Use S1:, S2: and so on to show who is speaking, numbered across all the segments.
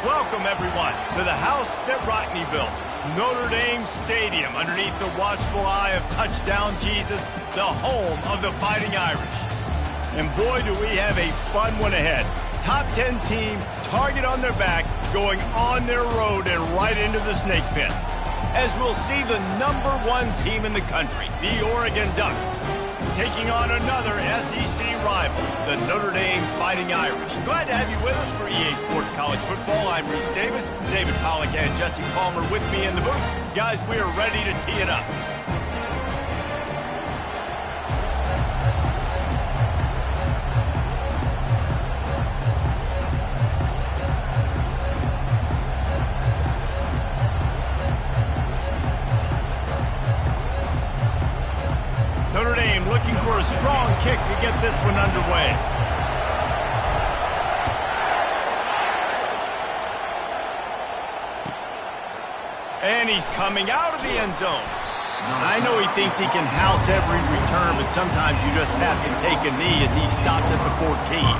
S1: Welcome, everyone, to the house that Rockney built. Notre Dame Stadium, underneath the watchful eye of Touchdown Jesus, the home of the Fighting Irish. And boy, do we have a fun one ahead. Top 10 team, target on their back, going on their road and right into the snake pit. As we'll see the #1 team in the country, the Oregon Ducks, taking on another SEC rival, the Notre Dame Fighting Irish. Glad to have you with us for EA Sports College Football. I'm Reese Davis, David Pollack and Jesse Palmer with me in the booth. Guys, we are ready to tee it up. Notre Dame looking for a strong kick to get this one underway. And he's coming out of the end zone. I know he thinks he can house every return, but sometimes you just have to take a knee as he stopped at the 14.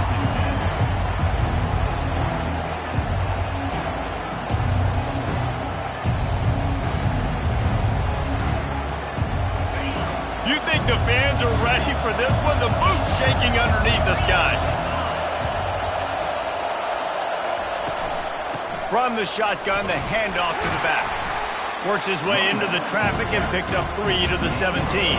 S1: You think the fans are ready for this one? The booth's shaking underneath us, guys. From the shotgun, the handoff to the back. Works his way into the traffic and picks up 3 to the 17.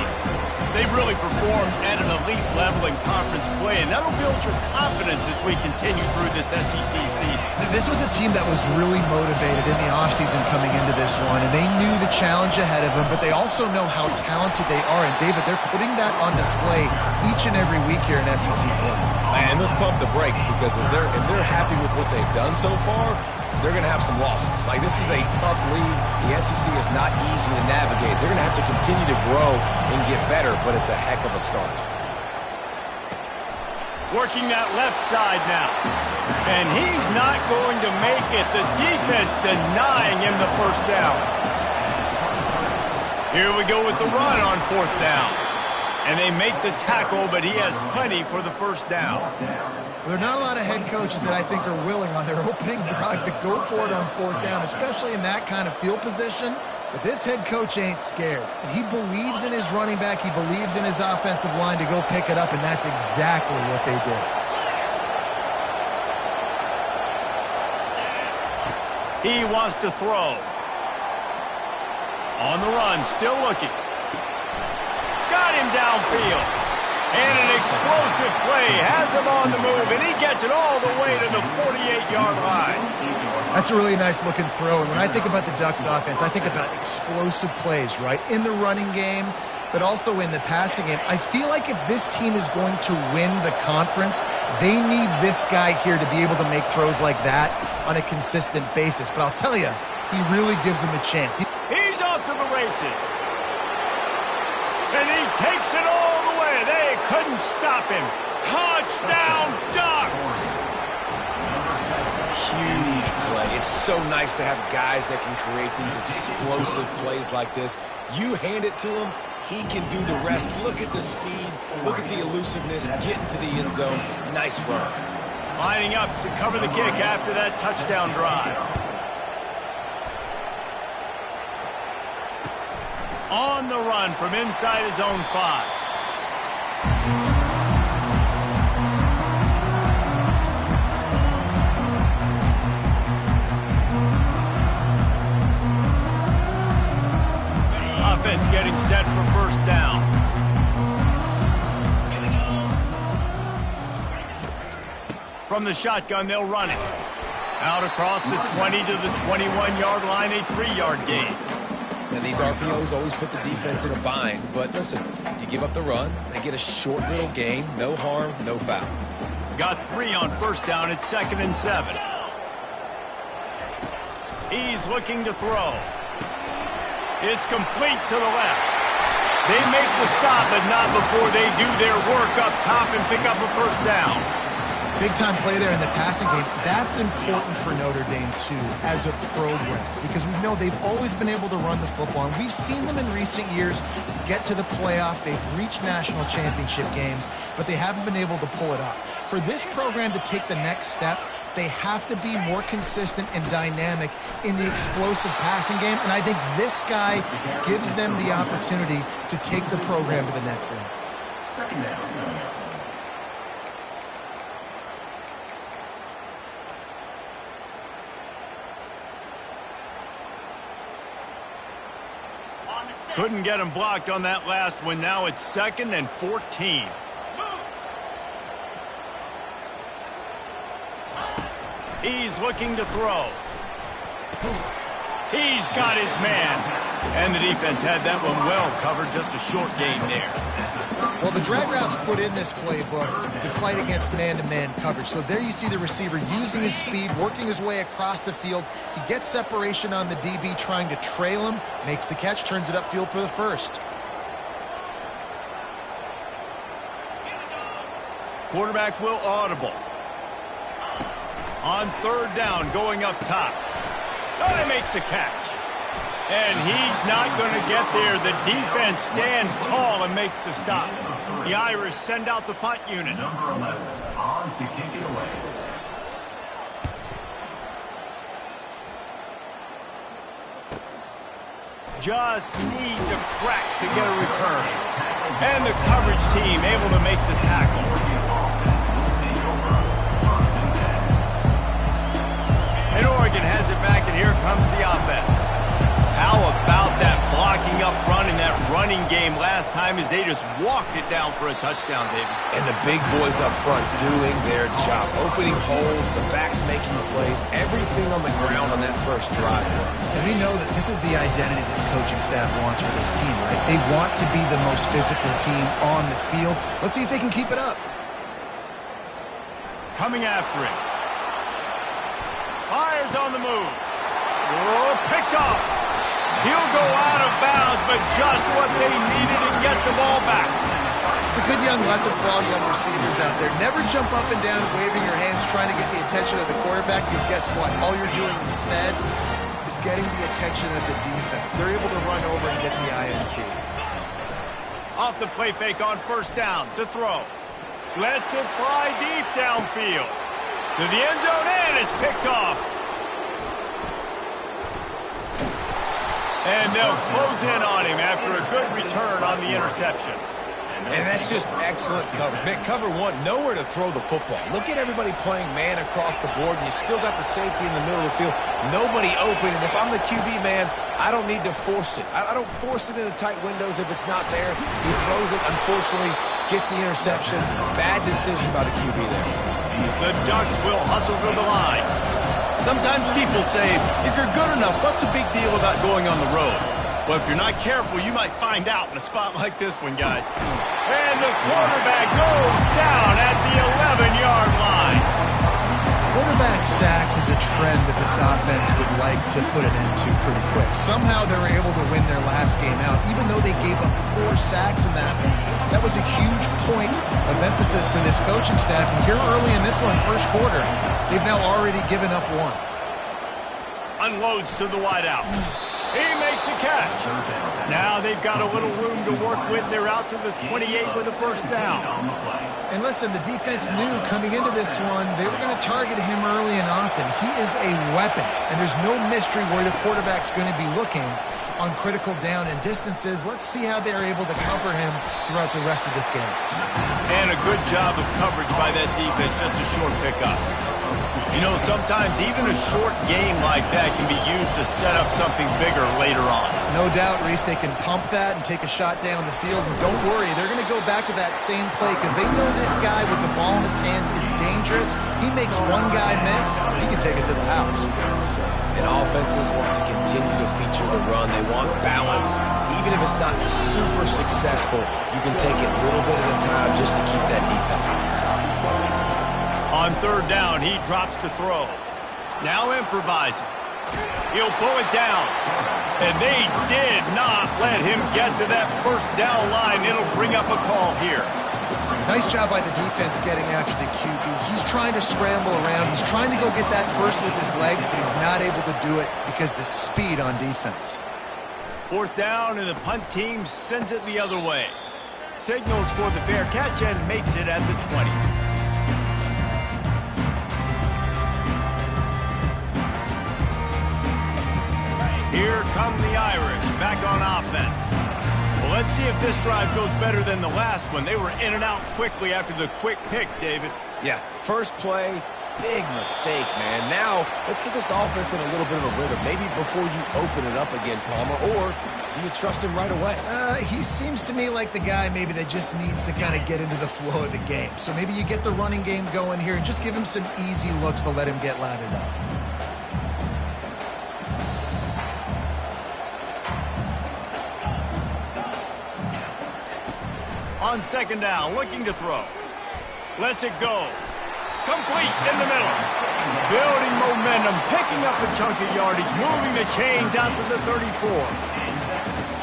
S1: They've really performed at an elite level in conference play, and that'll build your confidence as we continue through this SEC season.
S2: This was a team that was really motivated in the offseason coming into this one, and they knew the challenge ahead of them, but they also know how talented they are. And, David, they're putting that on display each and every week here in SEC play.
S3: And let's pump the brakes, because if they're happy with what they've done so far, they're going to have some losses. Like, this is a tough league. The SEC is not easy to navigate. They're going to have to continue to grow and get better, but it's a heck of a start.
S1: Working that left side now. And he's not going to make it. The defense denying him the first down. Here we go with the run on 4th down. And they make the tackle, but he has plenty for the first down.
S2: There are not a lot of head coaches that I think are willing on their opening drive to go for it on 4th down, especially in that kind of field position. But this head coach ain't scared. And he believes in his running back. He believes in his offensive line to go pick it up, and that's exactly what they did.
S1: He wants to throw. On the run, still looking. Got him downfield. And an explosive play has him on the move, and he gets it all the way to the 48-yard line.
S2: That's a really nice-looking throw. And when I think about the Ducks offense, I think about explosive plays, right? In the running game, but also in the passing game. I feel like if this team is going to win the conference, they need this guy here to be able to make throws like that on a consistent basis. But I'll tell you, he really gives them a chance.
S1: He's off to the races. And he takes it all the way. They couldn't stop him. Touchdown, Ducks!
S3: Huge play. It's so nice to have guys that can create these explosive plays like this. You hand it to him, he can do the rest. Look at the speed. Look at the elusiveness. Getting to the end zone. Nice run.
S1: Lining up to cover the kick after that touchdown drive. On the run from inside his own 5. Offense getting set for first down. From the shotgun, they'll run it. Out across the 20 to the 21-yard line, a 3-yard gain.
S3: And these RPOs always put the defense in a bind. But listen, you give up the run, they get a short little gain, no harm, no foul.
S1: Got 3 on first down at 2nd and 7. He's looking to throw. It's complete to the left. They make the stop, but not before they do their work up top and pick up a first down.
S2: Big-time play there in the passing game. That's important for Notre Dame, too, as a program, because we know they've always been able to run the football, and we've seen them in recent years get to the playoff. They've reached national championship games, but they haven't been able to pull it off. For this program to take the next step, they have to be more consistent and dynamic in the explosive passing game, and I think this guy gives them the opportunity to take the program to the next level.
S4: Second down.
S1: Couldn't get him blocked on that last one. Now it's 2nd and 14. He's looking to throw. He's got his man. And the defense had that one well covered. Just a short gain there.
S2: Well, the drag routes put in this playbook to fight against man-to-man coverage. So there you see the receiver using his speed, working his way across the field. He gets separation on the DB, trying to trail him, makes the catch, turns it upfield for the first.
S1: Quarterback will audible. On 3rd down, going up top. Oh, he makes the catch. And he's not going to get there. The defense stands tall and makes the stop. The Irish send out the punt unit.
S4: Number 11 on to kick it away.
S1: Just needs a crack to get a return. And the coverage team able to make the tackle. And Oregon has it back, and here comes the offense. How about that blocking up front in that running game last time as they just walked it down for a touchdown, David?
S3: And the big boys up front doing their job. Opening holes, the backs making plays, everything on the ground on that first drive.
S2: And we know that this is the identity this coaching staff wants for this team, right? They want to be the most physical team on the field. Let's see if they can keep it up.
S1: Coming after him. Fires on the move. Oh, picked off. He'll go out of bounds, but just what they needed to get the ball back.
S2: It's a good young lesson for all young receivers out there. Never jump up and down waving your hands trying to get the attention of the quarterback, because guess what? All you're doing instead is getting the attention of the defense. They're able to run over and get the INT.
S1: Off the play fake on 1st down to throw. Lets it fly deep downfield. To the end zone and is picked off. And they'll close in on him after a good return on the interception.
S3: And that's just excellent coverage. Man, cover one, nowhere to throw the football. Look at everybody playing man across the board, and you still got the safety in the middle of the field. Nobody open, and if I'm the QB, man, I don't need to force it. I don't force it into tight windows if it's not there. He throws it, unfortunately, gets the interception. Bad decision by the QB there.
S1: The Ducks will hustle to the line. Sometimes people say, if you're good enough, what's the big deal about going on the road? Well, if you're not careful, you might find out in a spot like this one, guys. And the quarterback goes down at the 11-yard line.
S2: Quarterback sacks is a trend that this offense would like to put an end to pretty quick. Somehow they were able to win their last game out, even though they gave up 4 sacks in that one. That was a huge point of emphasis for this coaching staff. And here early in this one, first quarter, they've now already given up 1.
S1: Unloads to the wideout. He makes a catch. Now they've got a little room to work with. They're out to the 28 with a 1st down.
S2: And listen, the defense knew coming into this one, they were going to target him early and often. He is a weapon, and there's no mystery where the quarterback's going to be looking on critical down and distances. Let's see how they're able to cover him throughout the rest of this game.
S1: And a good job of coverage by that defense, just a short pickup. You know, sometimes even a short game like that can be used to set up something bigger later on.
S2: No doubt, Reese, they can pump that and take a shot down the field. And don't worry, they're going to go back to that same play because they know this guy with the ball in his hands is dangerous. He makes one guy miss, he can take it to the house.
S3: And offenses want to continue to feature the run. They want balance. Even if it's not super successful, you can take it little bit at a time just to keep that defense honest.
S1: On 3rd down, he drops to throw. Now improvising. He'll pull it down. And they did not let him get to that 1st down line. It'll bring up a call here.
S2: Nice job by the defense getting after the QB. He's trying to scramble around. He's trying to go get that first with his legs, but he's not able to do it because of the speed on defense.
S1: Fourth down, and the punt team sends it the other way. Signals for the fair catch and makes it at the 20. Here come the Irish back on offense. Well, let's see if this drive goes better than the last one. They were in and out quickly after the quick pick, David.
S3: Yeah, first play, big mistake, man. Now, let's get this offense in a little bit of a rhythm. Maybe before you open it up again, Palmer, or do you trust him right away?
S2: He seems to me like the guy maybe that just needs to kind of get into the flow of the game. So maybe you get the running game going here and just give him some easy looks to let him get lathered up.
S1: On second down, looking to throw. Lets it go. Complete in the middle. Building momentum, picking up a chunk of yardage, moving the chains out to the 34.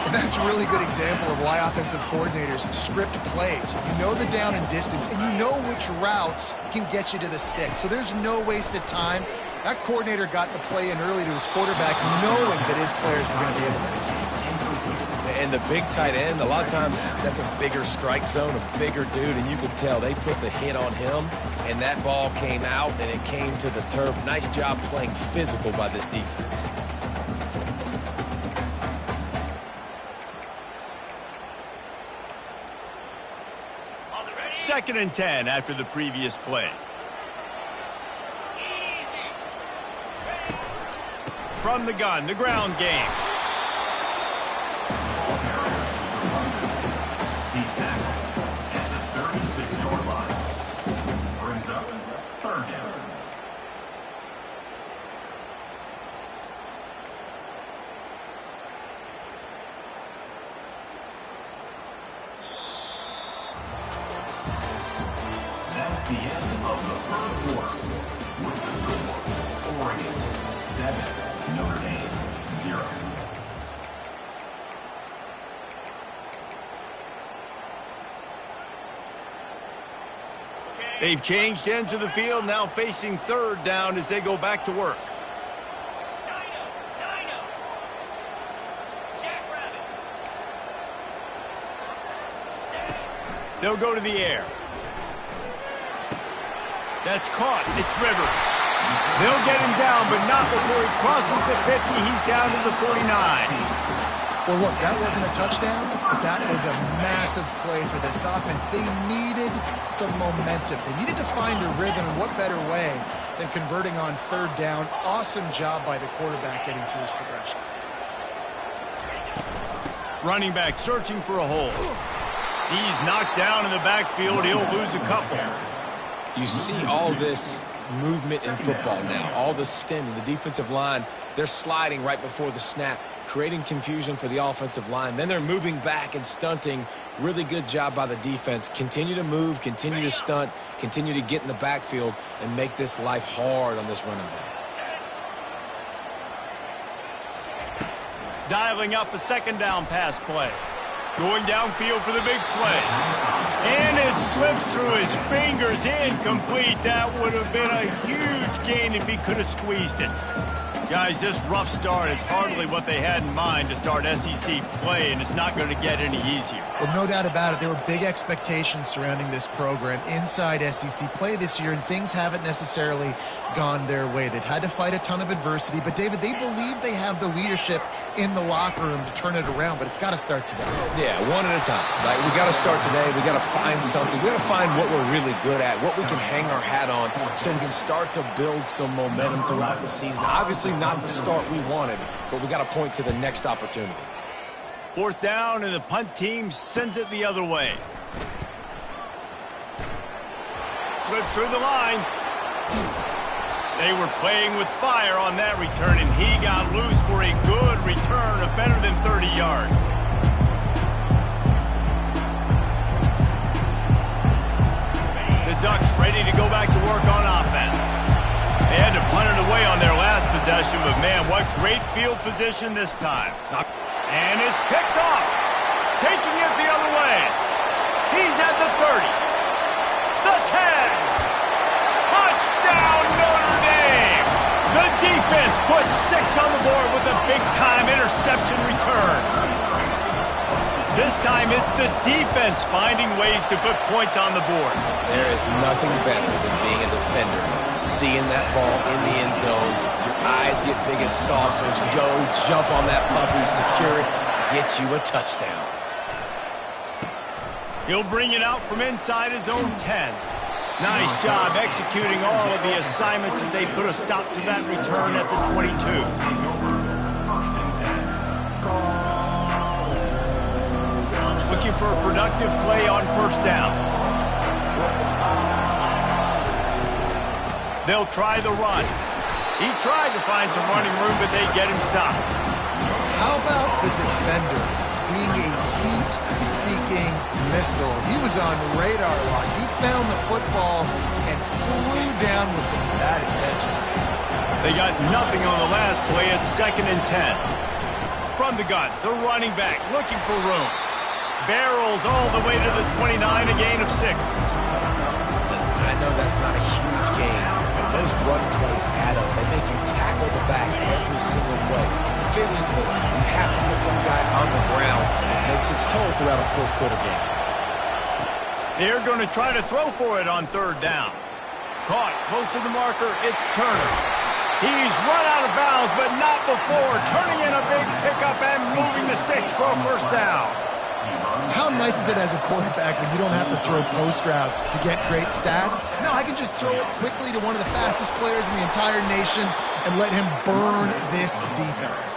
S2: And that's a really good example of why offensive coordinators script plays. You know the down and distance, and you know which routes can get you to the stick. So there's no wasted time. That coordinator got the play in early to his quarterback, knowing that his players were going to be able to execute.
S3: And the big tight end, a lot of times that's a bigger strike zone, a bigger dude, and you could tell they put the hit on him, and that ball came out, and it came to the turf. Nice job playing physical by this defense.
S1: Second and 10 after the previous play. From the gun, the ground game.
S4: He's tackled at the 36-yard line. Brings up third down. That's the end of the third quarter. With the score, Oregon 7, Notre Dame 0.
S1: They've changed ends of the field, now facing third down as they go back to work. They'll go to the air. That's caught. It's Rivers. They'll get him down, but not before he crosses the 50. He's down to the 49.
S2: Well, look, that wasn't a touchdown, but that was a massive play for this offense. They needed some momentum. They needed to find a rhythm, and what better way than converting on third down. Awesome job by the quarterback getting through his progression.
S1: Running back searching for a hole. He's knocked down in the backfield. He'll lose a couple.
S3: You see all this movement in football now, all the stemming, the defensive line, they're sliding right before the snap, creating confusion for the offensive line. Then they're moving back and stunting. Really good job by the defense. Continue to move, continue to stunt, continue to get in the backfield and make this life hard on this running back.
S1: Dialing up a second down pass play. Going downfield for the big play. And it slips through his fingers, incomplete. That would have been a huge gain if he could have squeezed it. Guys, this rough start is hardly what they had in mind to start SEC play, and it's not going to get any easier.
S2: Well, no doubt about it. There were big expectations surrounding this program inside SEC play this year, and things haven't necessarily gone their way. They've had to fight a ton of adversity, but, David, they believe they have the leadership in the locker room to turn it around, but it's got to start today.
S3: Yeah, one at a time. Like, we got to start today. We got to find something. We got to find what we're really good at, what we can hang our hat on, so we can start to build some momentum throughout the season. Obviously, not the start we wanted, but we got to point to the next opportunity.
S1: Fourth down, and the punt team sends it the other way. Slips through the line. They were playing with fire on that return, and he got loose for a good return of better than 30 yards. The Ducks ready to go back to work on offense. They had to punt it away on their last possession, but man, what great field position this time. And it's picked off. Taking it the other way. He's at the 30. offense puts 6 on the board with a big-time interception return. This time it's the defense finding ways to put points on the board.
S3: There is nothing better than being a defender, seeing that ball in the end zone. Your eyes get big as saucers. Go, jump on that puppy, secure it, get you a touchdown.
S1: He'll bring it out from inside his own 10. Nice job executing all of the assignments as they put a stop to that return at the 22. Looking for a productive play on first down. They'll try the run. He tried to find some running room, but they get him stopped.
S2: How about the defender being a heat-seeking missile? He was on radar lock. He found the football and flew down with some bad intentions.
S1: They got nothing on the last play at 2nd and 10. From the gun, the running back looking for room. Barrels all the way to the 29, a gain of 6.
S3: Listen, I know that's not a huge gain, but those run plays add up. They make you tackle the back every single play. Physically, you have to get some guy on the ground. It takes its toll throughout a fourth-quarter game.
S1: They're going to try to throw for it on 3rd down. Caught close to the marker, it's Turner. He's run out of bounds, but not before turning in a big pickup and moving the sticks for a first down.
S2: How nice is it as a quarterback when you don't have to throw post routes to get great stats? No, I can just throw it quickly to one of the fastest players in the entire nation and let him burn this defense.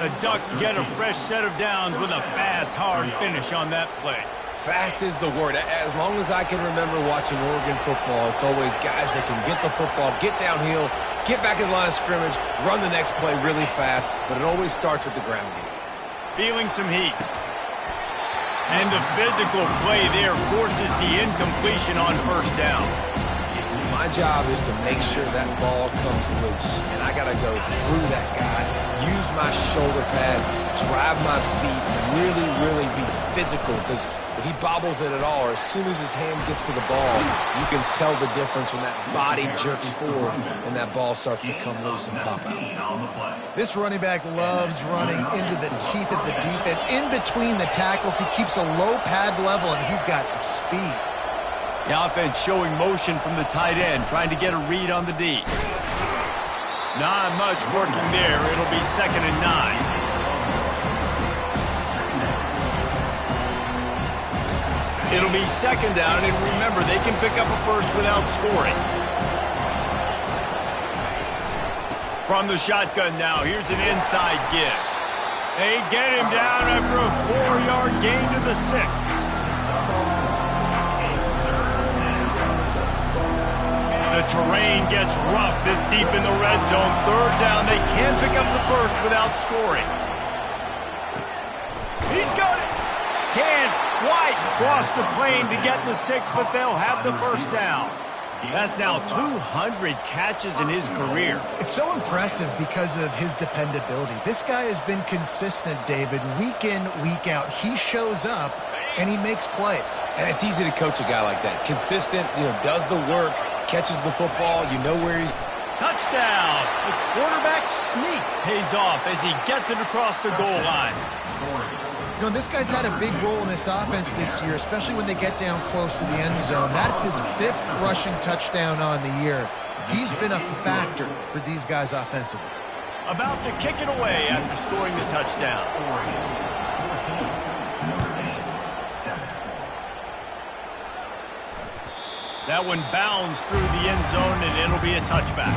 S1: The Ducks get a fresh set of downs with a fast, hard finish on that play.
S3: Fast is the word. As long as I can remember watching Oregon football, it's always guys that can get the football, get downhill, get back in the line of scrimmage, run the next play really fast, but it always starts with the ground game.
S1: Feeling some heat. And the physical play there forces the incompletion on first down.
S3: My job is to make sure that ball comes loose, and I got to go through that guy, use my shoulder pad, drive my feet, really be physical, because if he bobbles it at all, or as soon as his hand gets to the ball, you can tell the difference when that body jerks forward and that ball starts to come loose and pop out.
S2: This running back loves running into the teeth of the defense. In between the tackles, he keeps a low pad level, and he's got some speed.
S1: The offense showing motion from the tight end, trying to get a read on the D. Not much working there. It'll be 2nd and 9. It'll be 2nd down, and remember, they can pick up a first without scoring. From the shotgun now, here's an inside give. They get him down after a 4-yard gain to the 6. The terrain gets rough this deep in the red zone. 3rd down, they can't pick up the first without scoring. He's got it. White crossed the plane to get the 6, but they'll have the first down. That's now 200 catches in his career.
S2: It's so impressive because of his dependability. This guy has been consistent, David, week in, week out. He shows up, and he makes plays.
S3: And it's easy to coach a guy like that. Consistent, does the work, catches the football, you know where he's...
S1: Touchdown! The quarterback sneak pays off as he gets it across the goal line.
S2: This guy's had a big role in this offense this year, especially when they get down close to the end zone. That's his 5th rushing touchdown on the year. He's been a factor for these guys offensively.
S1: About to kick it away after scoring the touchdown. That one bounds through the end zone, and it'll be a touchback.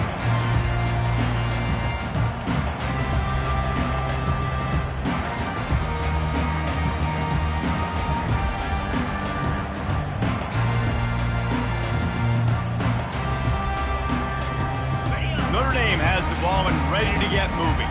S1: Notre Dame has the ball and ready to get moving.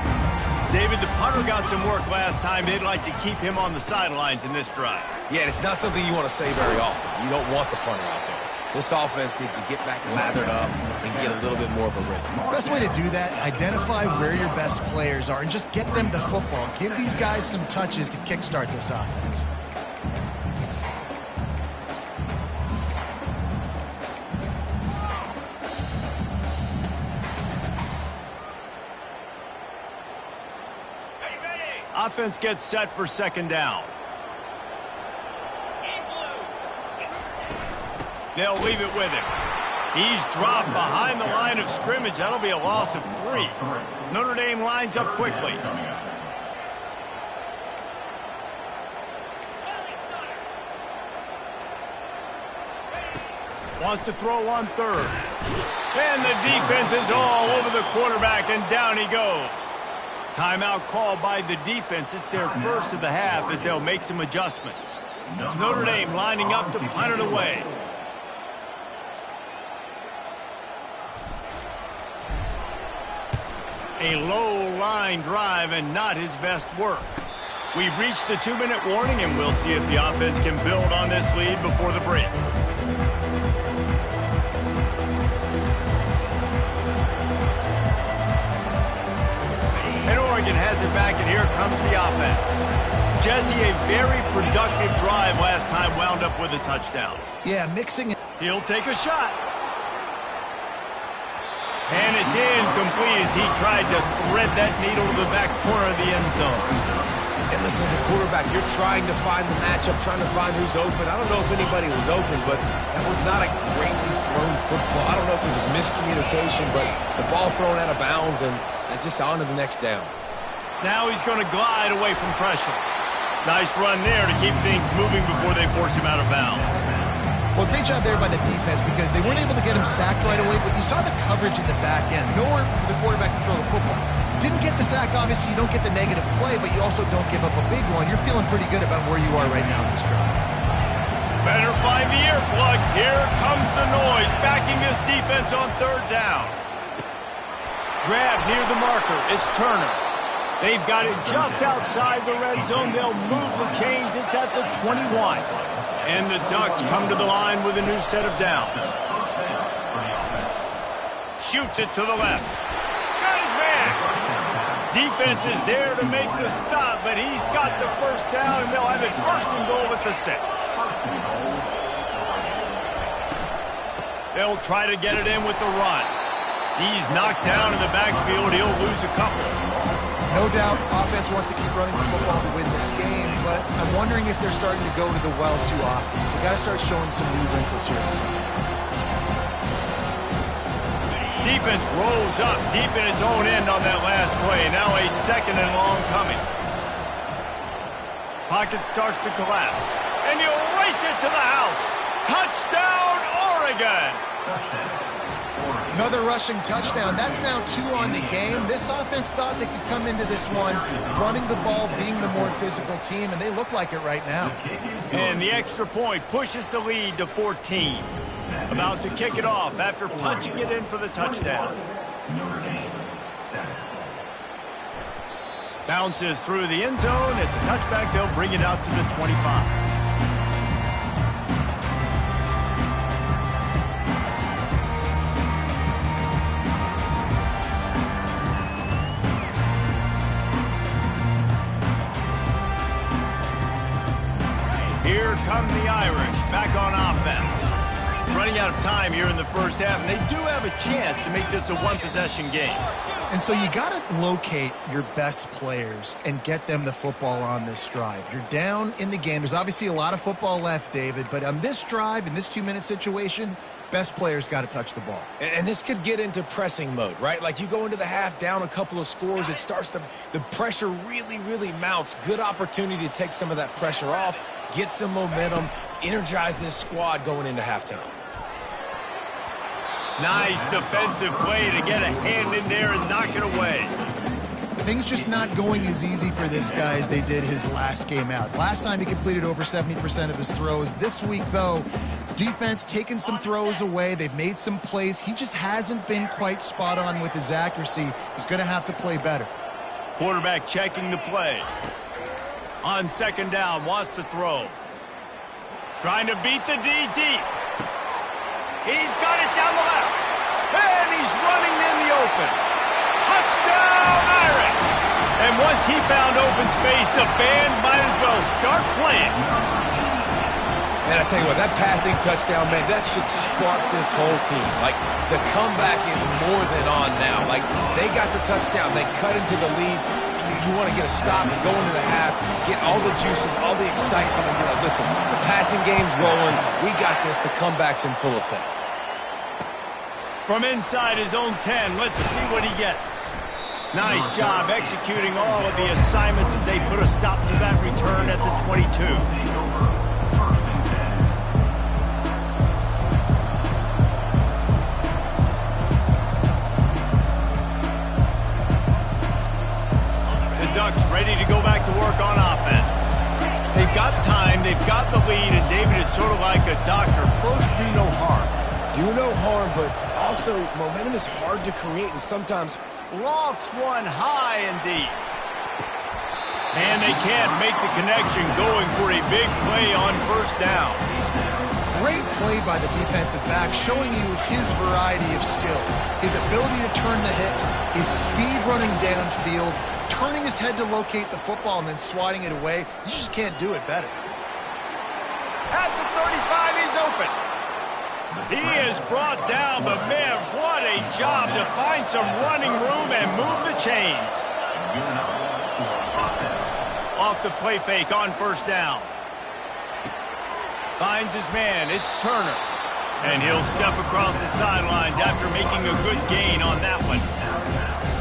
S1: David, the punter got some work last time. They'd like to keep him on the sidelines in this drive.
S3: Yeah, it's not something you want to say very often. You don't want the punter out there. This offense needs to get back lathered up and get a little bit more of a rhythm.
S2: Best way to do that, identify where your best players are and just get them the football. Give these guys some touches to kickstart this offense.
S1: Offense gets set for second down. They'll leave it with him. He's dropped behind the line of scrimmage. That'll be a loss of 3. Notre Dame lines up quickly. Wants to throw on third. And the defense is all over the quarterback, and down he goes. Timeout called by the defense. It's their first of the half as they'll make some adjustments. Notre Dame lining up to punt it away. A low line drive and not his best work. We've reached the 2-minute warning, and we'll see if the offense can build on this lead before the break. And Oregon has it back, and here comes the offense. Jesse, a very productive drive last time, wound up with a touchdown.
S2: Yeah, mixing it.
S1: He'll take a shot. And it's incomplete as he tried to thread that needle to the back corner of the end zone.
S3: And listen, as a quarterback, you're trying to find the matchup, trying to find who's open. I don't know if anybody was open, but that was not a greatly thrown football. I don't know if it was miscommunication, but the ball thrown out of bounds and just on to the next down.
S1: Now he's going to glide away from pressure. Nice run there to keep things moving before they force him out of bounds.
S2: Well, great job there by the defense because they weren't able to get him sacked right away, but you saw the coverage in the back end. Nowhere for the quarterback to throw the football. Didn't get the sack, obviously you don't get the negative play, but you also don't give up a big one. You're feeling pretty good about where you are right now in this drive.
S1: Better find the earplugs. Here comes the noise, backing this defense on third down. Grab near the marker. It's Turner. They've got it just outside the red zone. They'll move the chains. It's at the 21. And the Ducks come to the line with a new set of downs. Shoots it to the left. Got his man. Defense is there to make the stop, but he's got the first down, and they'll have it first and goal at the 6. They'll try to get it in with the run. He's knocked down in the backfield. He'll lose a couple.
S2: No doubt, offense wants to keep running the football to win this game, but I'm wondering if they're starting to go to the well too often. They've got to start showing some new wrinkles here inside.
S1: Defense rolls up deep in its own end on that last play. Now a second and long coming. Pocket starts to collapse. And he'll race it to the house. Touchdown, Oregon!
S2: Another rushing touchdown. That's now 2 on the game. This offense thought they could come into this one running the ball, being the more physical team, and they look like it right now.
S1: And the extra point pushes the lead to 14. About to kick it off after punching it in for the touchdown. Bounces through the end zone. It's a touchback. They'll bring it out to the 25. Here come the Irish back on offense. Running out of time here in the first half, and they do have a chance to make this a one-possession game.
S2: And so you got to locate your best players and get them the football on this drive. You're down in the game. There's obviously a lot of football left, David, but on this drive, in this 2-minute situation, best players got to touch the ball.
S3: And this could get into pressing mode, right? Like you go into the half down a couple of scores, it starts to, the pressure really mounts. Good opportunity to take some of that pressure off, get some momentum, energize this squad going into halftime.
S1: Nice defensive play to get a hand in there and knock it away.
S2: Things just not going as easy for this guy as they did his last game out. Last time he completed over 70% of his throws. This week, though, defense taking some throws away. They've made some plays. He just hasn't been quite spot on with his accuracy. He's going to have to play better.
S1: Quarterback checking the play. On second down, wants to throw. Trying to beat the D deep. He's got it down the left. And he's running in the open. Touchdown, Irish! And once he found open space, the band might as well start playing.
S3: And I tell you what, that passing touchdown, man, that should spark this whole team. Like, the comeback is more than on now. Like, they got the touchdown. They cut into the lead. you want to get a stop and go into the half, get all the juices, all the excitement, and be like, listen, the passing game's rolling. We got this. The comeback's in full effect.
S1: From inside his own 10, let's see what he gets. Nice job executing all of the assignments as they put a stop to that return at the 22. Ducks ready to go back to work on offense. They've got time, they've got the lead, and David is sort of like a doctor. First, do no harm.
S3: Do no harm, but also momentum is hard to create, and sometimes
S1: lofts one high and deep. And they can't make the connection, going for a big play on first down.
S2: Great play by the defensive back, showing you his variety of skills. His ability to turn the hips, his speed running downfield, turning his head to locate the football and then swatting it away. You just can't do it better.
S1: At the 35, he's open. He is brought down, but man, what a job to find some running room and move the chains. Off the play fake on first down. Finds his man, it's Turner. And he'll step across the sidelines after making a good gain on that one.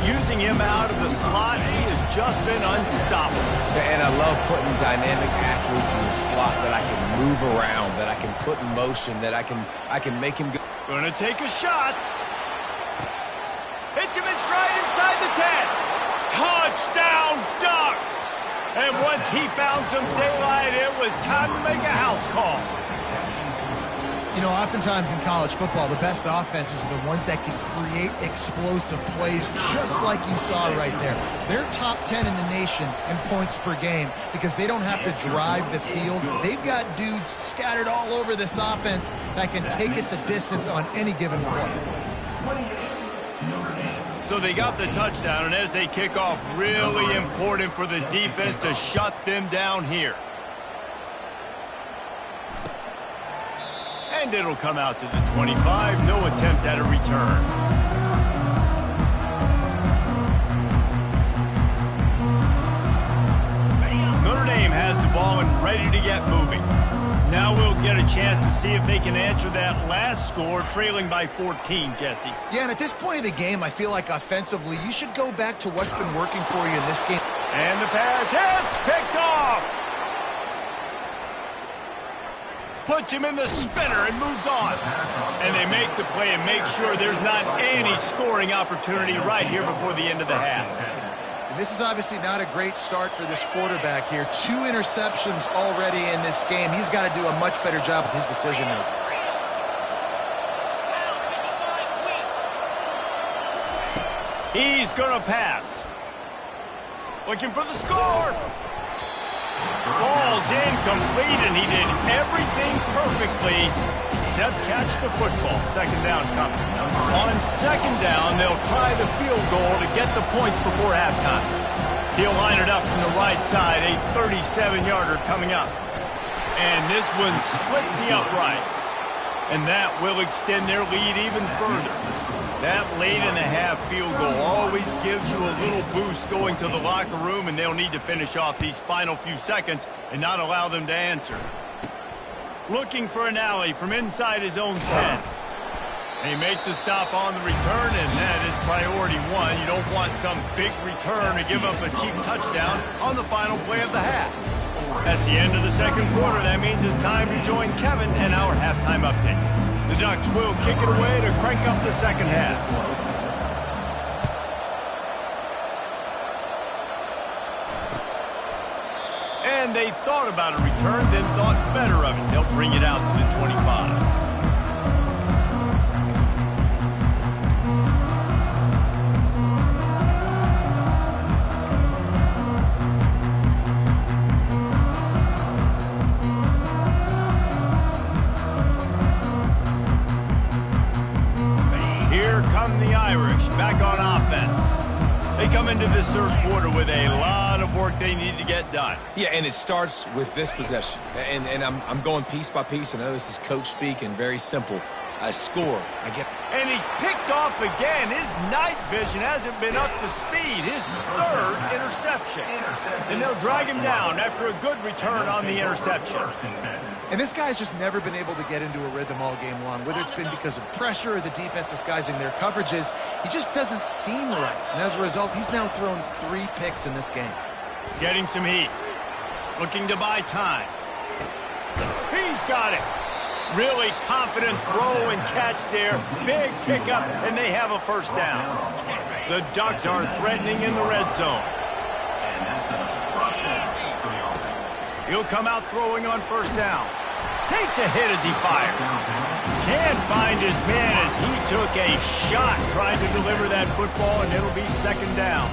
S1: Using him out of the slot, he has just been unstoppable.
S3: And I love putting dynamic athletes in the slot that I can move around, that I can put in motion, that I can make him go.
S1: Gonna take a shot. Hits him in stride inside the 10. Touchdown, Ducks! And once he found some daylight, it was time to make a house call.
S2: You know, oftentimes in college football, the best offenses are the ones that can create explosive plays, just like you saw right there. They're top 10 in the nation in points per game because they don't have to drive the field. They've got dudes scattered all over this offense that can take it the distance on any given play.
S1: So they got the touchdown, and as they kick off, really important for the defense to shut them down here. And it'll come out to the 25. No attempt at a return. Notre Dame has the ball and ready to get moving. Now we'll get a chance to see if they can answer that last score, trailing by 14, Jesse.
S2: Yeah, and at this point of the game, I feel like offensively, you should go back to what's been working for you in this game.
S1: And the pass hits, picked off. Puts him in the spinner and moves on. And they make the play and make sure there's not any scoring opportunity right here before the end of the half.
S2: And this is obviously not a great start for this quarterback here. 2 interceptions already in this game. He's got to do a much better job with his decision making.
S1: He's going to pass. Looking for the score. Falls incomplete, and he did everything perfectly except catch the football. Second down coming. On second down, they'll try the field goal to get the points before halftime. He'll line it up from the right side, a 37-yarder coming up. And this one splits the uprights. And that will extend their lead even further. That late-in-the-half field goal always gives you a little boost going to the locker room, and they'll need to finish off these final few seconds and not allow them to answer. Looking for an alley from inside his own 10. They make the stop on the return, and that is priority one. You don't want some big return to give up a cheap touchdown on the final play of the half. That's the end of the second quarter. That means it's time to join Kevin and our halftime update. The Ducks will kick it away to crank up the second half. And they thought about a return, then thought better of it. They'll bring it out to the 25. Back on offense. They come into this third quarter with a lot of work they need to get done.
S3: Yeah, and it starts with this possession. And I'm going piece by piece. I know this is coach speak and very simple. I score. I get...
S1: And he's picked off again. His night vision hasn't been up to speed. His third interception. And they'll drag him down after a good return on the interception.
S2: And this guy's just never been able to get into a rhythm all game long, whether it's been because of pressure or the defense disguising their coverages. He just doesn't seem right. And as a result, he's now thrown 3 picks in this game.
S1: Getting some heat. Looking to buy time. He's got it. Really confident throw and catch there. Big pickup, and they have a first down. The Ducks are threatening in the red zone. He'll come out throwing on first down. Takes a hit as he fires. Can't find his man as he took a shot trying to deliver that football, and it'll be second down.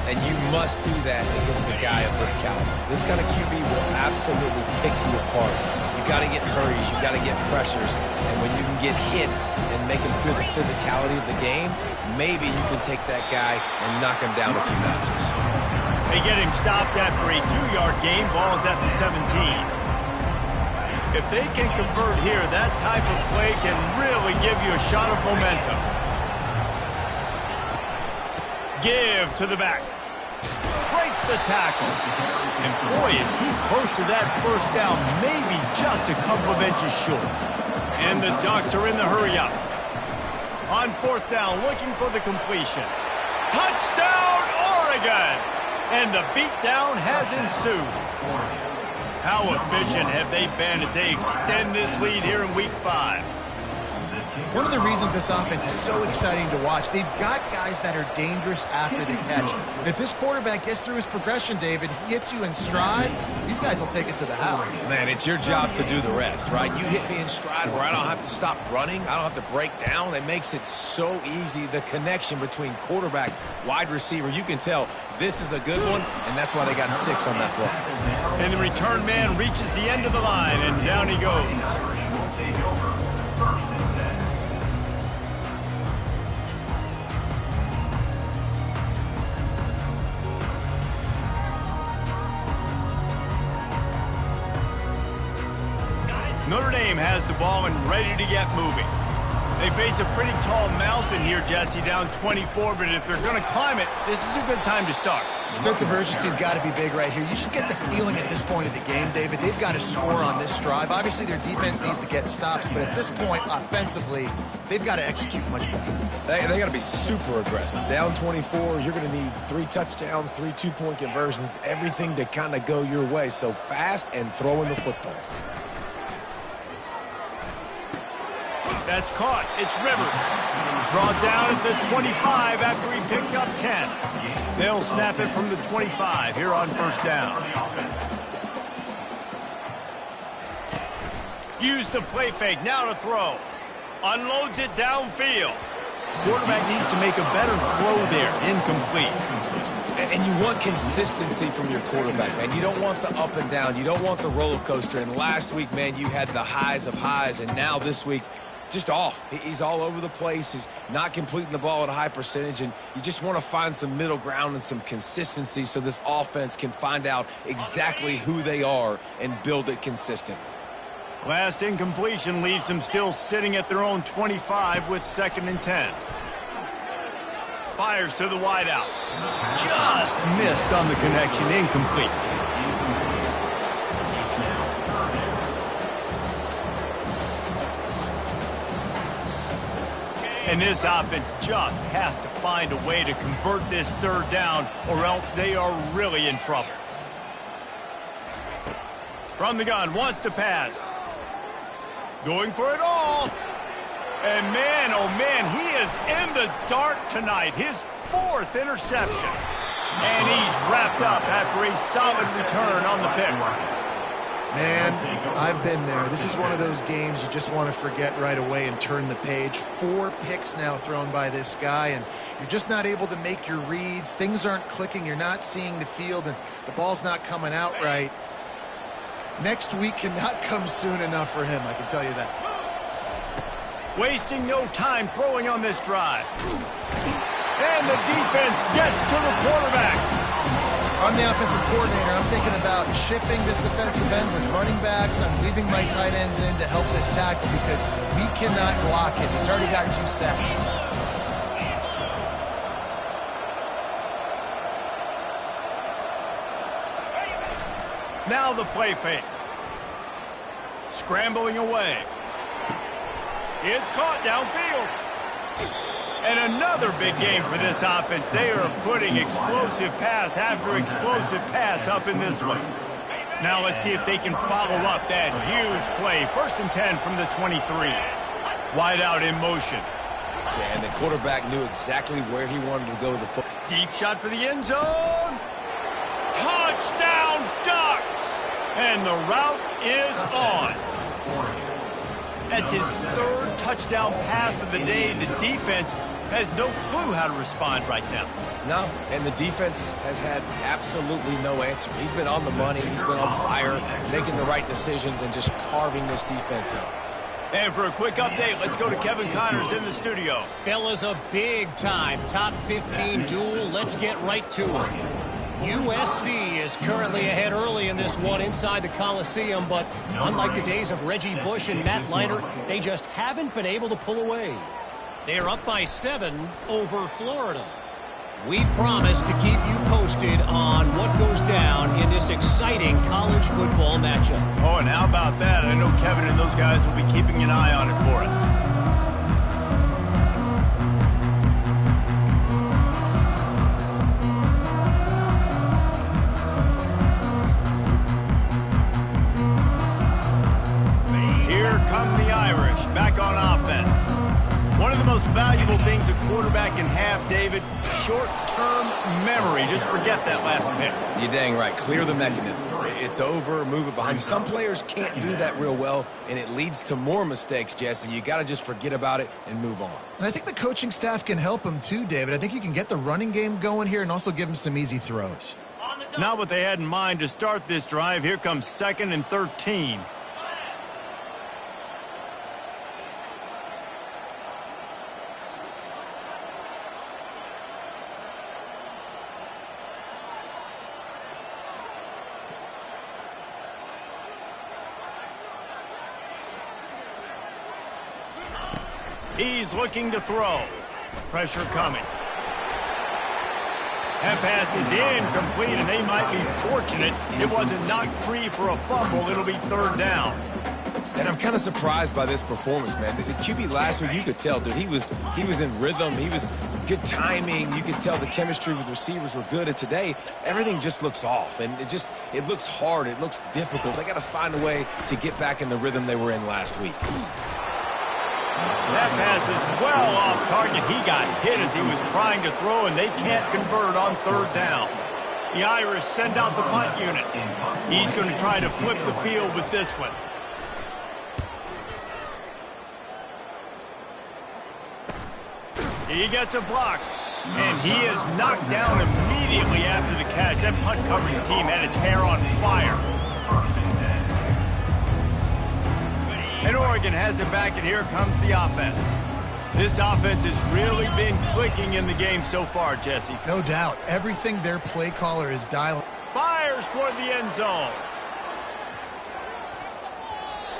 S3: And you must do that against a guy of this caliber. This kind of QB will absolutely pick you apart. You got to get hurries, you got to get pressures, and when you can get hits and make him feel the physicality of the game, maybe you can take that guy and knock him down a few notches.
S1: They get him stopped after a 2-yard gain. Ball's at the 17. If they can convert here, that type of play can really give you a shot of momentum. Give to the back. Breaks the tackle. And boy, is he close to that first down, maybe just a couple of inches short. And the Ducks are in the hurry-up. On fourth down, looking for the completion. Touchdown, Oregon! And the beatdown has ensued. How efficient have they been as they extend this lead here in Week 5?
S2: One of the reasons this offense is so exciting to watch, they've got guys that are dangerous after the catch. And if this quarterback gets through his progression, David, hits you in stride, these guys will take it to the house.
S3: Man, it's your job to do the rest, right? You hit me in stride where I don't have to stop running. I don't have to break down. It makes it so easy. The connection between quarterback, wide receiver, you can tell this is a good one, and that's why they got 6 on that play.
S1: And the return man reaches the end of the line, and down he goes. Notre Dame has the ball and ready to get moving. They face a pretty tall mountain here, Jesse, down 24, but if they're going to climb it, this is a good time to start.
S2: Sense of urgency's got to be big right here. You just get the feeling at this point of the game, David, they've got to score on this drive. Obviously, their defense needs to get stops, but at this point, offensively, they've got to execute much better.
S3: They got to be super aggressive. Down 24, you're going to need 3 touchdowns, 3 two-point conversions, everything to kind of go your way. So fast and throwing the football.
S1: That's caught. It's Rivers. Brought down at the 25 after he picked up 10. They'll snap it from the 25 here on first down. Use the play fake. Now to throw. Unloads it downfield. Quarterback needs to make a better throw there. Incomplete.
S3: And you want consistency from your quarterback, man. You don't want the up and down. You don't want the roller coaster. And last week, man, you had the highs of highs. And now this week, just off. He's all over the place. He's not completing the ball at a high percentage, and you just want to find some middle ground and some consistency so this offense can find out exactly who they are and build it consistently.
S1: Last incompletion leaves them still sitting at their own 25 with 2nd and 10. Fires to the wideout. Just missed on the connection. Incomplete. And this offense just has to find a way to convert this 3rd down, or else they are really in trouble. From the gun, wants to pass. Going for it all. And man, oh man, he is in the dark tonight. His 4th interception. And he's wrapped up after a solid return on the pick.
S2: Man, I've been there. This is one of those games you just want to forget right away and turn the page. 4 picks now thrown by this guy, and you're just not able to make your reads. Things aren't clicking. You're not seeing the field, and the ball's not coming out right. Next week cannot come soon enough for him, I can tell you that.
S1: Wasting no time throwing on this drive. And the defense gets to the quarterback.
S2: I'm the offensive coordinator. I'm thinking about shifting this defensive end with running backs. I'm leaving my tight ends in to help this tackle because we cannot block him. He's already got 2 sacks.
S1: Now the play fake. Scrambling away. It's caught downfield. And another big game for this offense. They are putting explosive pass after explosive pass up in this one. Now let's see if they can follow up that huge play. 1st and 10 from the 23. Wide out in motion.
S3: Yeah, and the quarterback knew exactly where he wanted to go with the football.
S1: Deep shot for the end zone. Touchdown Ducks! And the route is on. That's his 3rd touchdown pass of the day. The defense has no clue how to respond right now.
S3: No, and the defense has had absolutely no answer. He's been on the money. He's been on fire, making the right decisions and just carving this defense up.
S1: And for a quick update, let's go to Kevin Connors in the studio.
S5: Fellas, a big-time top 15 duel. Let's get right to it. USC is currently ahead early in this one inside the Coliseum, but unlike the days of Reggie Bush and Matt Leinart, they just haven't been able to pull away. They're up by 7 over Florida. We promise to keep you posted on what goes down in this exciting college football matchup.
S1: Oh, and how about that? I know Kevin and those guys will be keeping an eye on it for us. Back on offense. One of the most valuable things a quarterback can have, David, short-term memory. Just forget that last pick.
S3: You're dang right. Clear the mechanism. It's over, move it behind you. Some players can't do that real well, and it leads to more mistakes, Jesse. You got to just forget about it and move on.
S2: And I think the coaching staff can help him too, David. I think you can get the running game going here and also give him some easy throws.
S1: Not what they had in mind to start this drive. Here comes 2nd and 13. He's looking to throw. Pressure coming. That pass is incomplete, and they might be fortunate it wasn't knocked free for a fumble. It'll be 3rd down.
S3: And I'm kind of surprised by this performance, man. The QB last week, you could tell, dude, he was in rhythm. He was good timing. You could tell the chemistry with receivers were good. And today, everything just looks off. And it looks hard. It looks difficult. They got to find a way to get back in the rhythm they were in last week.
S1: That pass is well off target. He got hit as he was trying to throw, and they can't convert on 3rd down. The Irish send out the punt unit. He's going to try to flip the field with this one. He gets a block, and he is knocked down immediately after the catch. That punt coverage team had its hair on fire. And Oregon has it back, and here comes the offense. This offense has really been clicking in the game so far, Jesse.
S2: No doubt. Everything their play caller is dialing.
S1: Fires toward the end zone.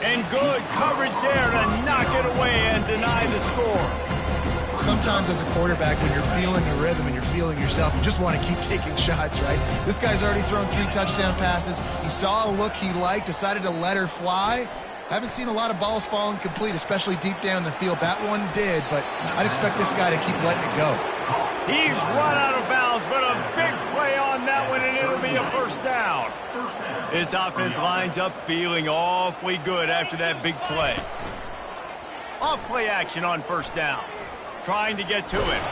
S1: And good coverage there to knock it away and deny the score.
S2: Sometimes as a quarterback, when you're feeling the rhythm and you're feeling yourself, you just want to keep taking shots, right? This guy's already thrown 3 touchdown passes. He saw a look he liked, decided to let her fly. I haven't seen a lot of balls falling complete, especially deep down the field. That one did, but I'd expect this guy to keep letting it go.
S1: He's run out of bounds, but a big play on that one, and it'll be a 1st down. This offense lines up feeling awfully good after that big play. Off play action on 1st down. Trying to get to it.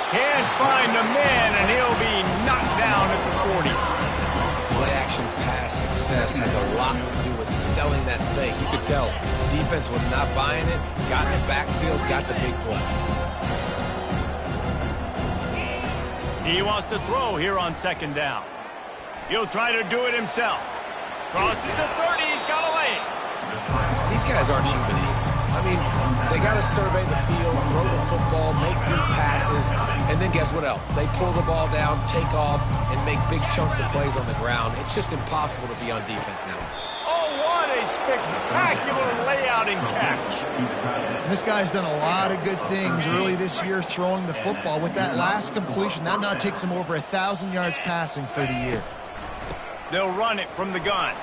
S1: Can't find the man, and he'll be knocked down at the 40.
S3: Play action pass success has a lot to do with selling that fake. You could tell defense was not buying it, got in the backfield, got the big play.
S1: He wants to throw here on 2nd down. He'll try to do it himself. Crosses the 30, he's got a lane.
S3: These guys aren't human anymore. I mean, They got to survey the field, throw the football, make deep passes, and then guess what else? They pull the ball down, take off, and make big chunks of plays on the ground. It's just impossible to be on defense now.
S1: Oh, what a spectacular layout and catch.
S2: This guy's done a lot of good things early this year throwing the football. With that last completion, that now takes him over 1,000 yards passing for the year.
S1: They'll run it from the gun.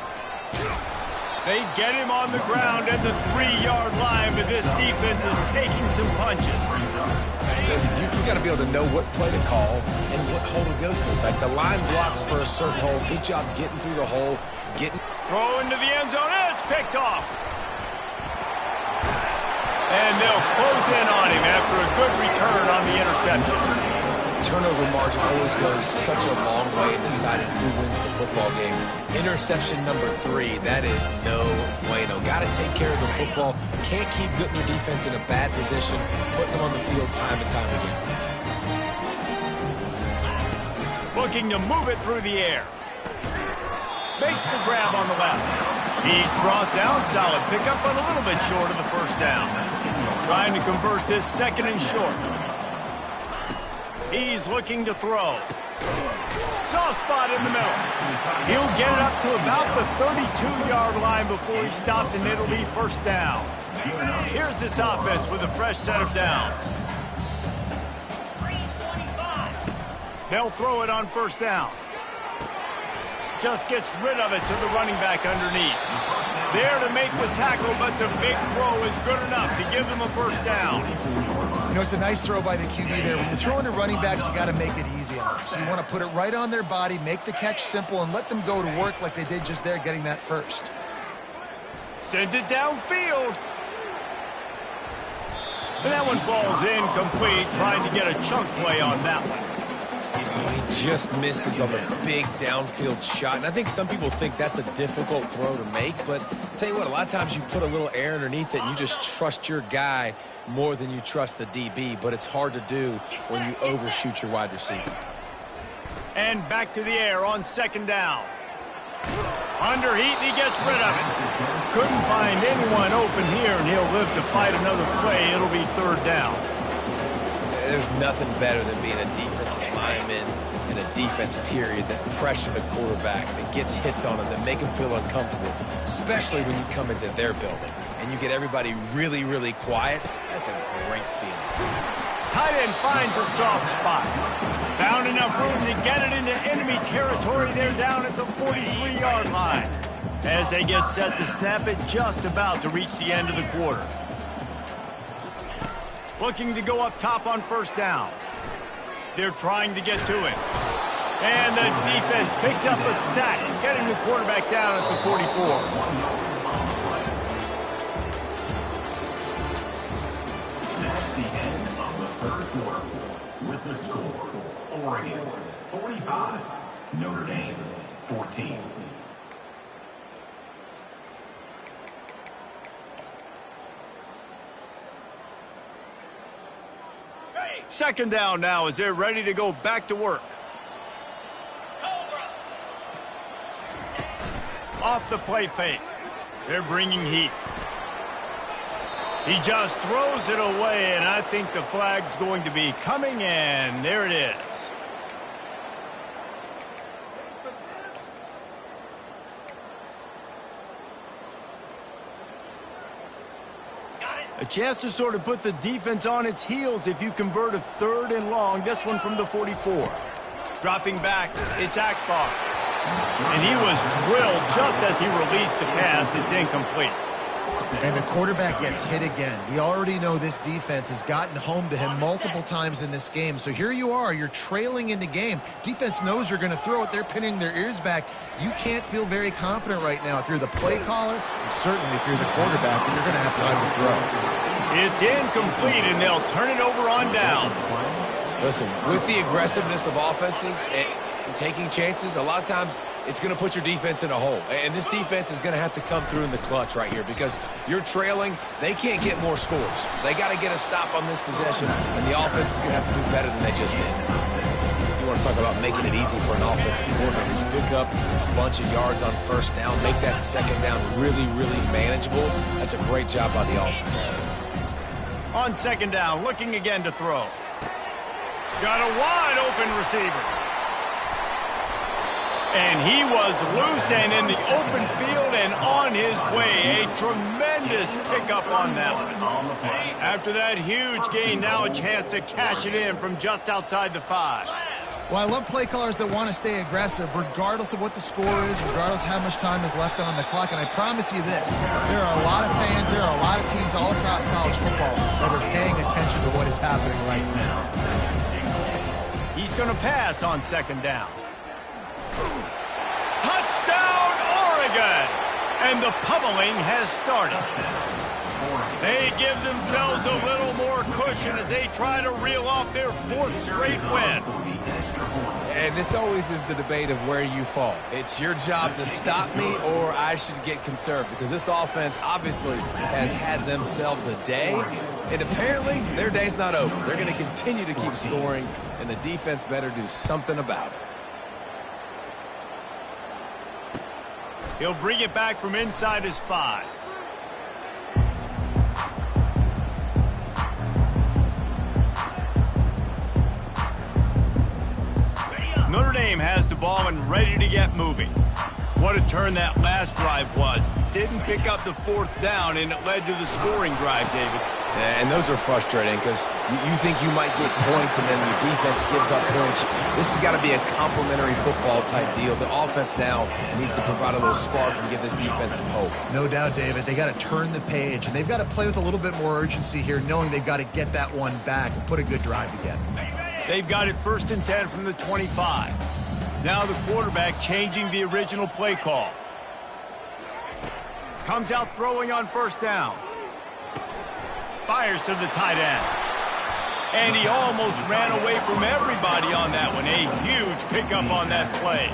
S1: They get him on the ground at the 3-yard line, but this defense is taking some punches.
S3: Listen, you got to be able to know what play to call and what hole to go through. Like the line blocks for a certain hole. Good job getting through the hole,
S1: Throw into the end zone, and it's picked off. And they'll close in on him after a good return on the interception.
S3: Turnover margin always goes such a long way in deciding who wins the football game. Interception number 3, that is no bueno. Got to take care of the football. Can't keep putting your defense in a bad position, putting them on the field time and time again.
S1: Looking to move it through the air. Makes the grab on the left. He's brought down. Solid pickup, but a little bit short of the first down. Trying to convert this second and short. He's looking to throw. Soft spot in the middle. He'll get it up to about the 32-yard line before he stopped, and it'll be first down. Here's this offense with a fresh set of downs. They'll throw it on first down. Just gets rid of it to the running back underneath. There to make the tackle, but the big throw is good enough to give them a first down.
S2: You know, it's a nice throw by the QB there. When you're throwing to running backs, you got to make it easy on them. So you want to put it right on their body, make the catch simple, and let them go to work like they did just there, getting that first.
S1: Sends it downfield. And that one falls incomplete, trying to get a chunk play on that one.
S3: He just misses on the big downfield shot. And I think some people think that's a difficult throw to make. But I'll tell you what, a lot of times you put a little air underneath it and you just trust your guy more than you trust the DB. But it's hard to do when you overshoot your wide receiver.
S1: And back to the air on second down. Under heat, and he gets rid of it. Couldn't find anyone open here, and he'll live to fight another play. It'll be third down.
S3: There's nothing better than being a defensive lineman in a defense period that pressure the quarterback, that gets hits on him, that make him feel uncomfortable, especially when you come into their building and you get everybody really, really quiet. That's a great feeling.
S1: Tight end finds a soft spot. Found enough room to get it into enemy territory. They're down at the 43-yard line as they get set to snap it, just about to reach the end of the quarter. Looking to go up top on first down. They're trying to get to him. And the defense picks up a sack, getting the quarterback down at the 44.
S4: That's the end of the third quarter. With the score, Oregon 45, Notre Dame 14.
S1: Second down now as they're ready to go back to work. Off the play fake. They're bringing heat. He just throws it away, and I think the flag's going to be coming, and there it is. A chance to sort of put the defense on its heels if you convert a third and long. This one from the 44. Dropping back, it's Akbar. And he was drilled just as he released the pass. It's incomplete.
S2: And the quarterback gets hit again. We already know this defense has gotten home to him multiple times in this game. So here you are, you're trailing in the game. Defense knows you're going to throw it. They're pinning their ears back. You can't feel very confident right now if you're the play caller, and certainly if you're the quarterback, that you're going to have time to throw.
S1: It's incomplete, and they'll turn it over on downs.
S3: Listen, with the aggressiveness of offenses and taking chances, a lot of times it's going to put your defense in a hole. And this defense is going to have to come through in the clutch right here because you're trailing. They can't get more scores. They got to get a stop on this possession, and the offense is going to have to do better than they just did. You want to talk about making it easy for an offensive coordinator. You pick up a bunch of yards on first down, make that second down really, really manageable. That's a great job by the offense.
S1: On second down, looking again to throw. Got a wide open receiver. And he was loose and in the open field and on his way. A tremendous pickup on that one. After that huge gain, now a chance to cash it in from just outside the 5.
S2: Well, I love play callers that want to stay aggressive regardless of what the score is, regardless how much time is left on the clock. And I promise you this, there are a lot of fans, there are a lot of teams all across college football that are paying attention to what is happening right now.
S1: He's going to pass on second down. Touchdown, Oregon! And the pummeling has started. They give themselves a little more cushion as they try to reel off their 4th straight win.
S3: And this always is the debate of where you fall. It's your job to stop me or I should get conserved, because this offense obviously has had themselves a day, and apparently their day's not over. They're going to continue to keep scoring, and the defense better do something about it.
S1: He'll bring it back from inside his 5. Notre Dame has the ball and ready to get moving. What a turn that last drive was. Didn't pick up the 4th down, and it led to the scoring drive, David.
S3: And those are frustrating because you think you might get points and then your defense gives up points. This has got to be a complementary football type deal. The offense now needs to provide a little spark and give this defense some hope.
S2: No doubt, David. They got to turn the page, and they've got to play with a little bit more urgency here, knowing they've got to get that one back and put a good drive together.
S1: They've got it 1st and 10 from the 25. Now the quarterback changing the original play call. Comes out throwing on 1st down. Fires to the tight end. And he almost ran away from everybody on that one. A huge pickup on that play.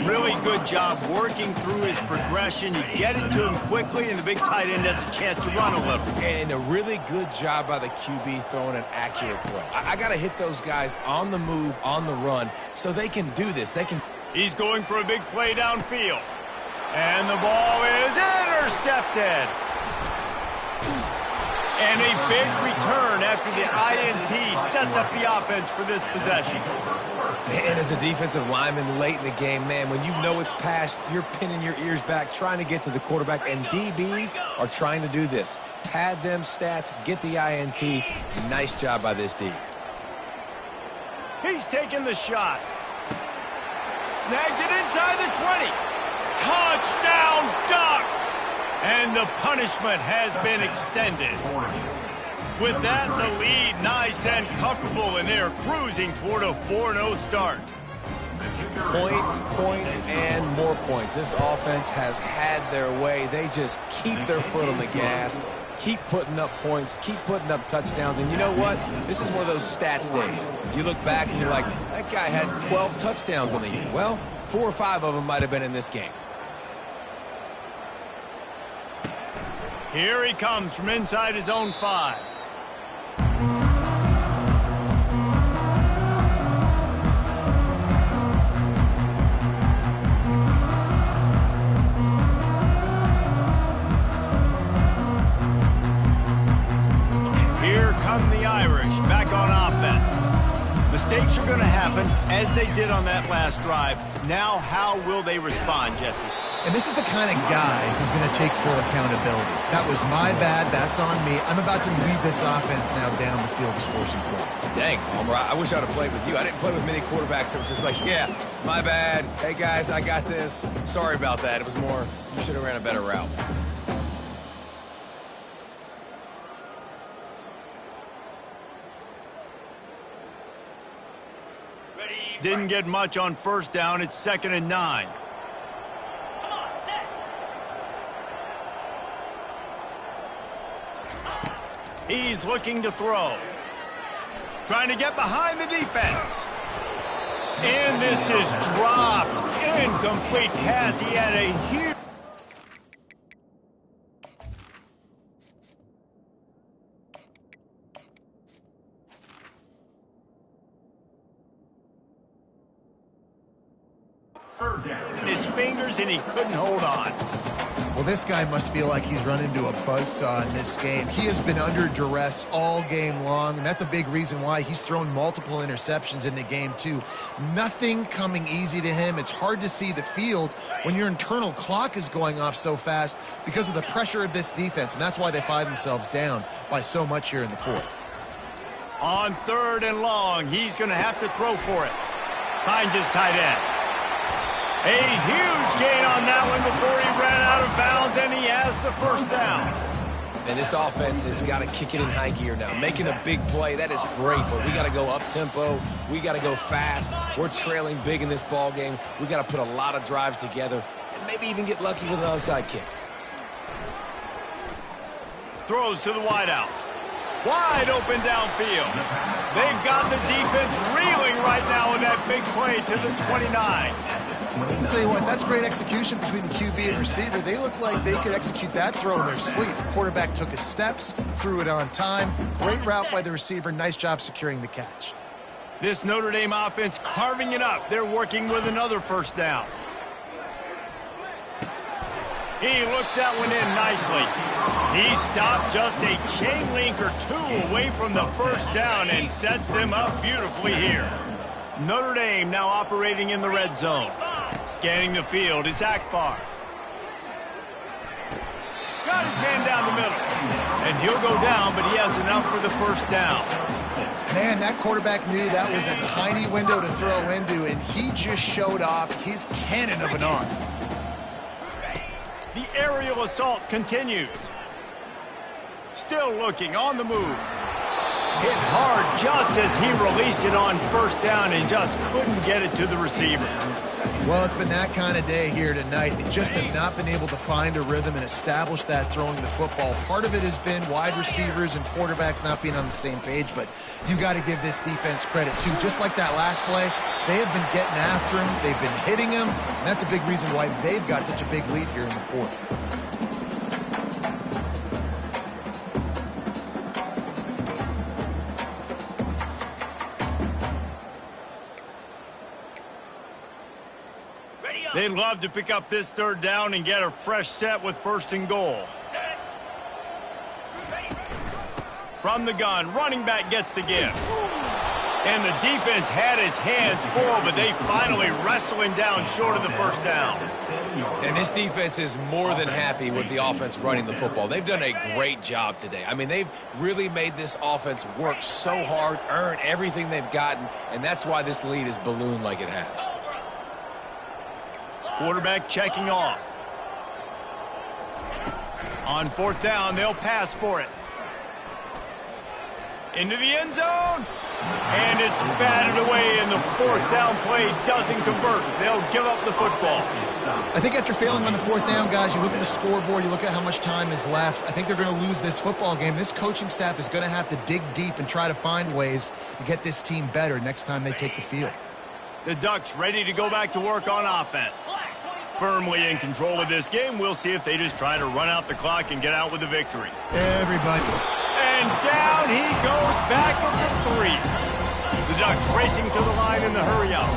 S1: Really good job working through his progression. You get it to him quickly, and the big tight end has a chance to run a little.
S3: And a really good job by the QB throwing an accurate throw. I got to hit those guys on the move, on the run, so they can do this.
S1: He's going for a big play downfield. And the ball is intercepted. And a big return after the INT sets up the offense for this possession.
S3: And as a defensive lineman late in the game, man, when you know it's past, you're pinning your ears back, trying to get to the quarterback, and DBs are trying to do this. Pad them stats, get the INT. Nice job by this D.
S1: He's taking the shot. Snags it inside the 20. Touchdown, Ducks! And the punishment has been extended. With that, the lead nice and comfortable, and they're cruising toward a 4-0 start.
S3: Points, and more points. This offense has had their way. They just keep their foot on the gas, keep putting up points, keep putting up touchdowns. And you know what? This is one of those stats days. You look back and you're like, that guy had 12 touchdowns on the year. Well, 4 or 5 of them might have been in this game.
S1: Here he comes from inside his own 5. Here come the Irish back on offense. Mistakes are going to happen, as they did on that last drive. Now, how will they respond, Jesse?
S2: And this is the kind of guy who's going to take full accountability. That was my bad. That's on me. I'm about to lead this offense now down the field to score some points.
S3: Dang, Palmer, I wish I would have played with you. I didn't play with many quarterbacks that were just like, yeah, my bad. Hey, guys, I got this. Sorry about that. It was more, you should have ran a better route.
S1: Didn't get much on 1st down. It's 2nd and 9. He's looking to throw. Trying to get behind the defense. And this is dropped. Incomplete pass. He had a huge... his fingers, and he couldn't hold on.
S2: Well, this guy must feel like he's run into a buzzsaw in this game. He has been under duress all game long, and that's a big reason why he's thrown multiple interceptions in the game, too. Nothing coming easy to him. It's hard to see the field when your internal clock is going off so fast because of the pressure of this defense, and that's why they find themselves down by so much here in the fourth.
S1: On 3rd and long, he's going to have to throw for it. Finds his tight end. A huge gain on that one before he ran out of bounds, and he has the first down.
S3: And this offense has got to kick it in high gear now. Making a big play, that is great, but we got to go up-tempo. We got to go fast. We're trailing big in this ball game. We got to put a lot of drives together and maybe even get lucky with an onside kick.
S1: Throws to the wideout. Wide open downfield. They've got the defense reeling right now in that big play to the 29.
S2: I'll tell you what, that's great execution between the QB and receiver. They look like they could execute that throw in their sleep. The quarterback took his steps, threw it on time. Great route by the receiver. Nice job securing the catch.
S1: This Notre Dame offense carving it up. They're working with another first down. He looks that one in nicely. He stopped just a chain link or two away from the first down and sets them up beautifully here. Notre Dame now operating in the red zone. Scanning the field, it's Akbar. Got his man down the middle. And he'll go down, but he has enough for the first down.
S2: Man, that quarterback knew that was a tiny window to throw into, and he just showed off his cannon of an arm.
S1: The aerial assault continues. Still looking on the move. Hit hard just as he released it on first down and just couldn't get it to the receiver.
S2: Well, it's been that kind of day here tonight. They just have not been able to find a rhythm and establish that throwing the football. Part of it has been wide receivers and quarterbacks not being on the same page, but you got to give this defense credit, too. Just like that last play, they have been getting after him. They've been hitting him, and that's a big reason why they've got such a big lead here in the fourth.
S1: They'd love to pick up this third down and get a fresh set with 1st and goal. From the gun, running back gets to give. And the defense had his hands full, but they finally wrestle him down short of the first down.
S3: And this defense is more than happy with the offense running the football. They've done a great job today. I mean, they've really made this offense work so hard, earn everything they've gotten, and that's why this lead is ballooned like it has.
S1: Quarterback checking off. On 4th down, they'll pass for it. Into the end zone. And it's batted away, and the 4th down play doesn't convert. They'll give up the football.
S2: I think after failing on the 4th down, guys, you look at the scoreboard, you look at how much time is left. I think they're going to lose this football game. This coaching staff is going to have to dig deep and try to find ways to get this team better next time they take the field.
S1: The Ducks ready to go back to work on offense. Firmly in control of this game. We'll see if they just try to run out the clock and get out with a victory.
S2: Everybody.
S1: And down he goes back at the 3. The Ducks racing to the line in the hurry up.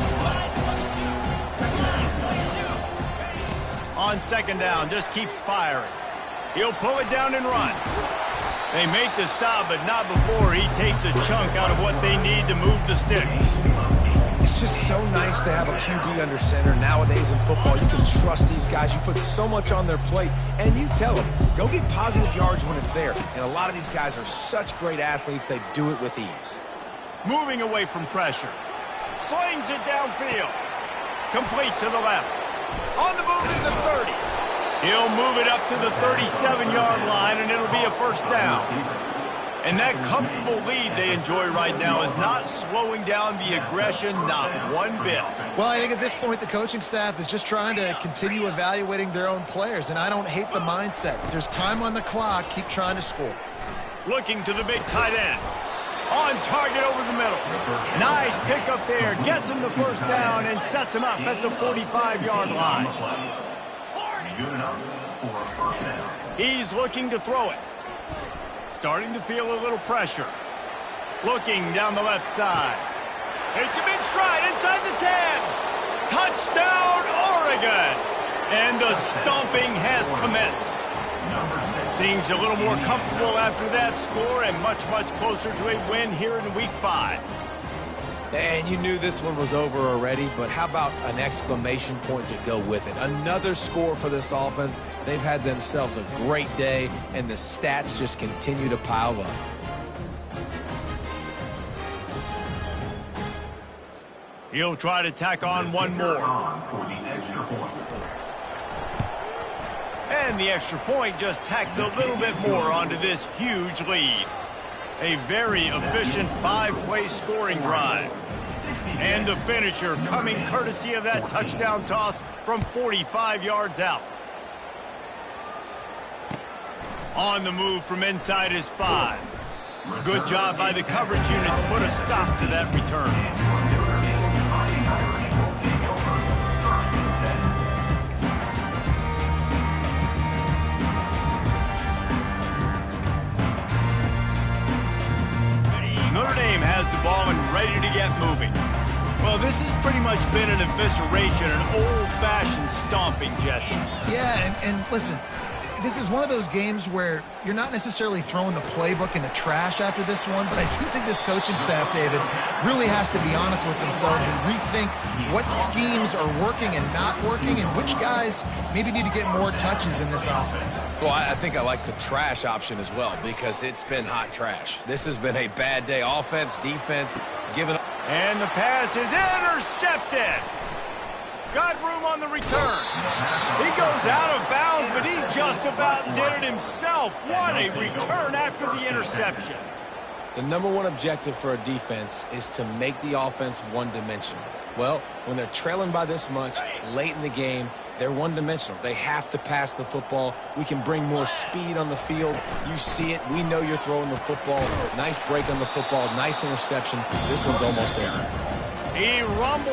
S1: On 2nd down, just keeps firing. He'll pull it down and run. They make the stop, but not before he takes a chunk out of what they need to move the sticks.
S3: It's just so nice to have a QB under center. Nowadays in football, you can trust these guys. You put so much on their plate, and you tell them, go get positive yards when it's there. And a lot of these guys are such great athletes, they do it with ease.
S1: Moving away from pressure. Slings it downfield. Complete to the left. On the move to the 30. He'll move it up to the 37-yard line, and it'll be a first down. And that comfortable lead they enjoy right now is not slowing down the aggression, not one bit.
S2: Well, I think at this point the coaching staff is just trying to continue evaluating their own players, and I don't hate the mindset. If there's time on the clock, keep trying to score.
S1: Looking to the big tight end. On target over the middle. Nice pick up there. Gets him the first down and sets him up at the 45-yard line. He's looking to throw it. Starting to feel a little pressure. Looking down the left side. It's him in stride inside the 10. Touchdown, Oregon. And the stomping has commenced. Things a little more comfortable after that score and much, much closer to a win here in Week 5.
S3: And you knew this one was over already, but how about an exclamation point to go with it? Another score for this offense. They've had themselves a great day, and the stats just continue to pile up.
S1: He'll try to tack on one more. And the extra point just tacks a little bit more onto this huge lead. A very efficient 5-play scoring drive. And the finisher coming courtesy of that touchdown toss from 45 yards out. On the move from inside his 5. Good job by the coverage unit to put a stop to that return. Notre Dame has the ball and ready to get moving. Well, this has pretty much been an evisceration, an old-fashioned stomping, Jesse.
S2: Yeah, and listen, this is one of those games where you're not necessarily throwing the playbook in the trash after this one, but I do think this coaching staff, David, really has to be honest with themselves and rethink what schemes are working and not working and which guys maybe need to get more touches in this offense.
S3: Well, I think I like the trash option as well because it's been hot trash. This has been a bad day. Offense, defense, giving up.
S1: And the pass is intercepted. Got room on the return. He goes out of bounds, but he just about did it himself. What a return after the interception.
S3: The number one objective for a defense is to make the offense one-dimensional. Well, when they're trailing by this much late in the game, they're one-dimensional. They have to pass the football. We can bring more speed on the field. You see it. We know you're throwing the football. Nice break on the football. Nice interception. This one's almost over.
S1: He rumbles